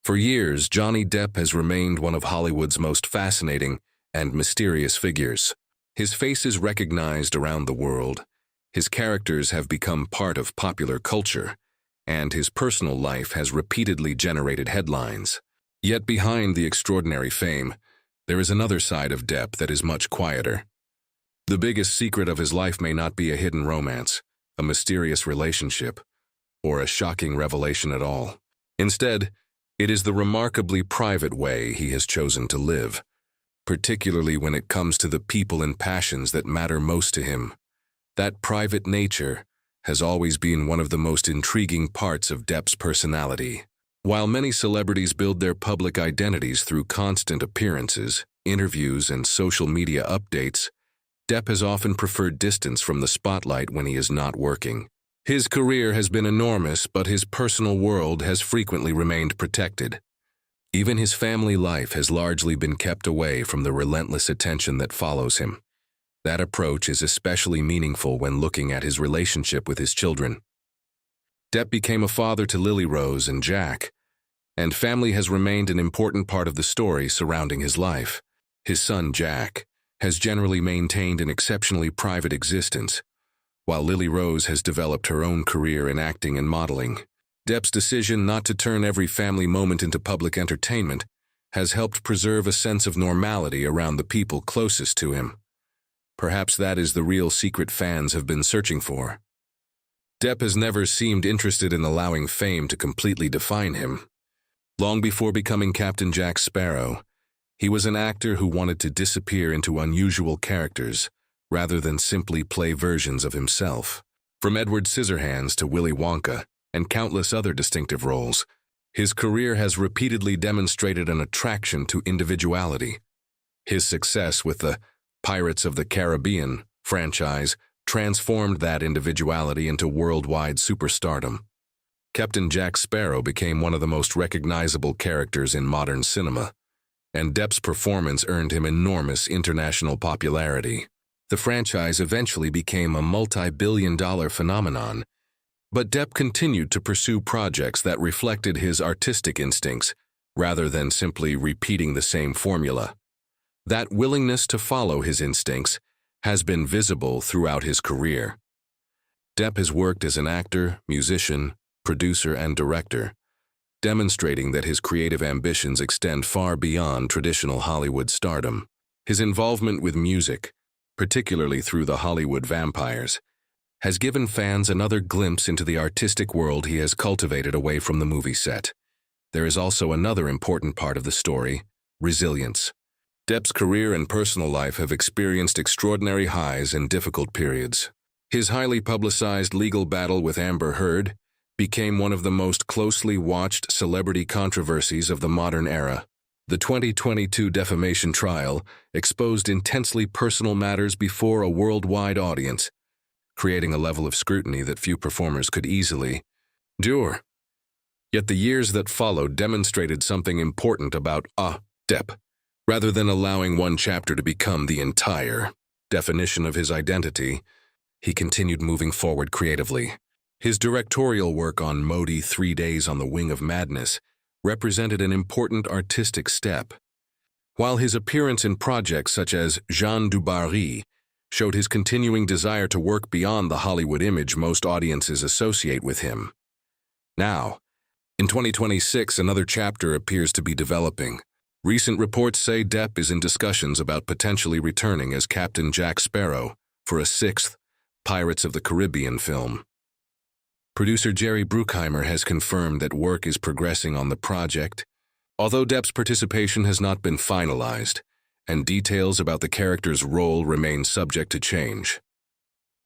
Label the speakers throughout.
Speaker 1: For years, Johnny Depp has remained one of Hollywood's most fascinating and mysterious figures. His face is recognized around the world, his characters have become part of popular culture, and his personal life has repeatedly generated headlines. Yet behind the extraordinary fame, there is another side of Depp that is much quieter. The biggest secret of his life may not be a hidden romance, a mysterious relationship, or a shocking revelation at all. Instead, it is the remarkably private way he has chosen to live, particularly when it comes to the people and passions that matter most to him. That private nature has always been one of the most intriguing parts of Depp's personality. While many celebrities build their public identities through constant appearances, interviews, and social media updates, Depp has often preferred distance from the spotlight when he is not working. His career has been enormous, but his personal world has frequently remained protected. Even his family life has largely been kept away from the relentless attention that follows him. That approach is especially meaningful when looking at his relationship with his children. Depp became a father to Lily Rose and Jack, and family has remained an important part of the story surrounding his life. His son, Jack, has generally maintained an exceptionally private existence, while Lily Rose has developed her own career in acting and modeling. Depp's decision not to turn every family moment into public entertainment has helped preserve a sense of normality around the people closest to him. Perhaps that is the real secret fans have been searching for. Depp has never seemed interested in allowing fame to completely define him. Long before becoming Captain Jack Sparrow, he was an actor who wanted to disappear into unusual characters rather than simply play versions of himself. From Edward Scissorhands to Willy Wonka and countless other distinctive roles, his career has repeatedly demonstrated an attraction to individuality. His success with the Pirates of the Caribbean franchise transformed that individuality into worldwide superstardom. Captain Jack Sparrow became one of the most recognizable characters in modern cinema, and Depp's performance earned him enormous international popularity. The franchise eventually became a multi-billion-dollar phenomenon, but Depp continued to pursue projects that reflected his artistic instincts rather than simply repeating the same formula. That willingness to follow his instincts has been visible throughout his career. Depp has worked as an actor, musician, producer, and director, demonstrating that his creative ambitions extend far beyond traditional Hollywood stardom. His involvement with music, particularly through the Hollywood Vampires, has given fans another glimpse into the artistic world he has cultivated away from the movie set. There is also another important part of the story: resilience. Depp's career and personal life have experienced extraordinary highs and difficult periods. His highly publicized legal battle with Amber Heard became one of the most closely watched celebrity controversies of the modern era. The 2022 defamation trial exposed intensely personal matters before a worldwide audience, creating a level of scrutiny that few performers could easily endure. Yet the years that followed demonstrated something important about Depp. Rather than allowing one chapter to become the entire definition of his identity, he continued moving forward creatively. His directorial work on Modi 3 Days on the Wing of Madness represented an important artistic step, while his appearance in projects such as Jean du Barry showed his continuing desire to work beyond the Hollywood image most audiences associate with him. Now, in 2026, another chapter appears to be developing. Recent reports say Depp is in discussions about potentially returning as Captain Jack Sparrow for a 6th Pirates of the Caribbean film. Producer Jerry Bruckheimer has confirmed that work is progressing on the project, although Depp's participation has not been finalized, and details about the character's role remain subject to change.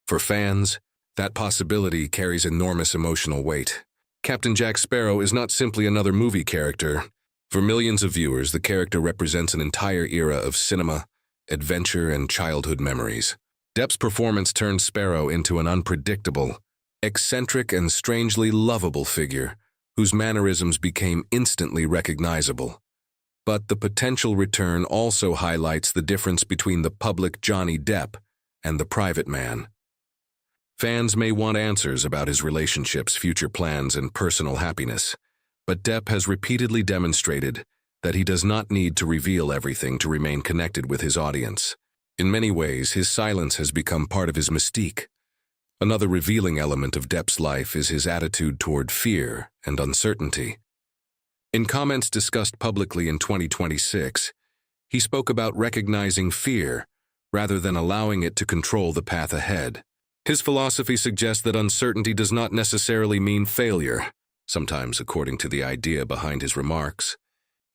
Speaker 1: For fans, that possibility carries enormous emotional weight. Captain Jack Sparrow is not simply another movie character. For millions of viewers, the character represents an entire era of cinema, adventure, and childhood memories. Depp's performance turned Sparrow into an unpredictable, eccentric, and strangely lovable figure whose mannerisms became instantly recognizable. But the potential return also highlights the difference between the public Johnny Depp and the private man. Fans may want answers about his relationships, future plans, and personal happiness, But Depp has repeatedly demonstrated that he does not need to reveal everything to remain connected with his audience. In many ways, his silence has become part of his mystique. Another revealing element of Depp's life is his attitude toward fear and uncertainty. In comments discussed publicly in 2026, he spoke about recognizing fear rather than allowing it to control the path ahead. His philosophy suggests that uncertainty does not necessarily mean failure. Sometimes, according to the idea behind his remarks,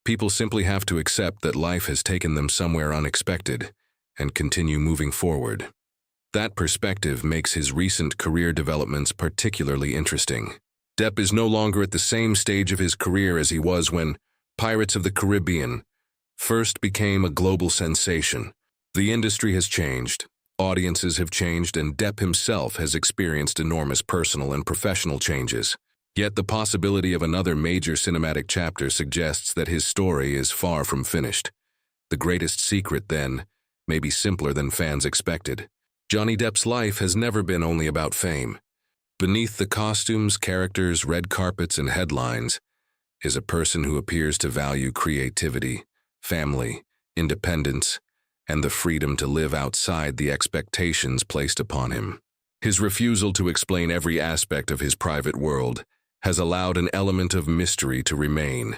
Speaker 1: people simply have to accept that life has taken them somewhere unexpected and continue moving forward. That perspective makes his recent career developments particularly interesting. Depp is no longer at the same stage of his career as he was when Pirates of the Caribbean first became a global sensation. The industry has changed, audiences have changed, and Depp himself has experienced enormous personal and professional changes. Yet the possibility of another major cinematic chapter suggests that his story is far from finished. The greatest secret, then, may be simpler than fans expected. Johnny Depp's life has never been only about fame. Beneath the costumes, characters, red carpets, and headlines is a person who appears to value creativity, family, independence, and the freedom to live outside the expectations placed upon him. His refusal to explain every aspect of his private world has allowed an element of mystery to remain.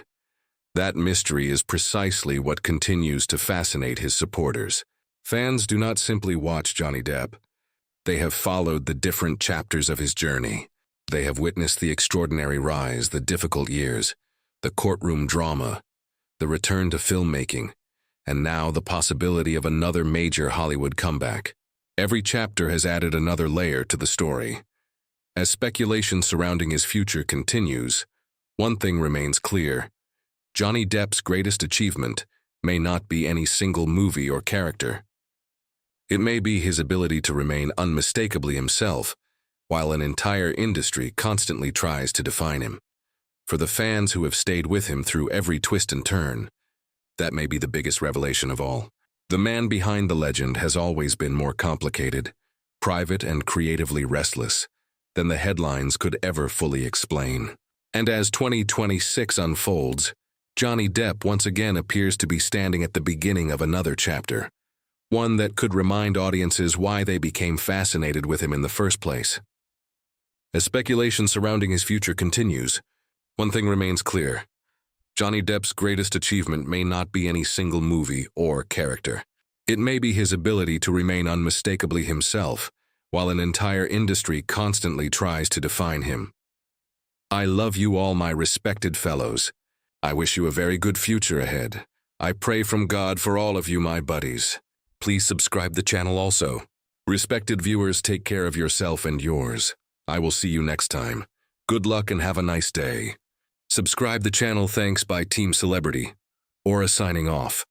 Speaker 1: That mystery is precisely what continues to fascinate his supporters. Fans do not simply watch Johnny Depp. They have followed the different chapters of his journey. They have witnessed the extraordinary rise, the difficult years, the courtroom drama, the return to filmmaking, and now the possibility of another major Hollywood comeback. Every chapter has added another layer to the story. As speculation surrounding his future continues, one thing remains clear. Johnny Depp's greatest achievement may not be any single movie or character. It may be his ability to remain unmistakably himself, while an entire industry constantly tries to define him. For the fans who have stayed with him through every twist and turn, that may be the biggest revelation of all. The man behind the legend has always been more complicated, private, and creatively restless than the headlines could ever fully explain. And as 2026 unfolds, Johnny Depp once again appears to be standing at the beginning of another chapter, one that could remind audiences why they became fascinated with him in the first place. As speculation surrounding his future continues, one thing remains clear. Johnny Depp's greatest achievement may not be any single movie or character. It may be his ability to remain unmistakably himself, while an entire industry constantly tries to define him. I love you all, my respected fellows. I wish you a very good future ahead. I pray from God for all of you, my buddies. Please subscribe the channel also. Respected viewers, take care of yourself and yours. I will see you next time. Good luck and have a nice day. Subscribe the channel. Thanks by Team Celebrity. Aura signing off.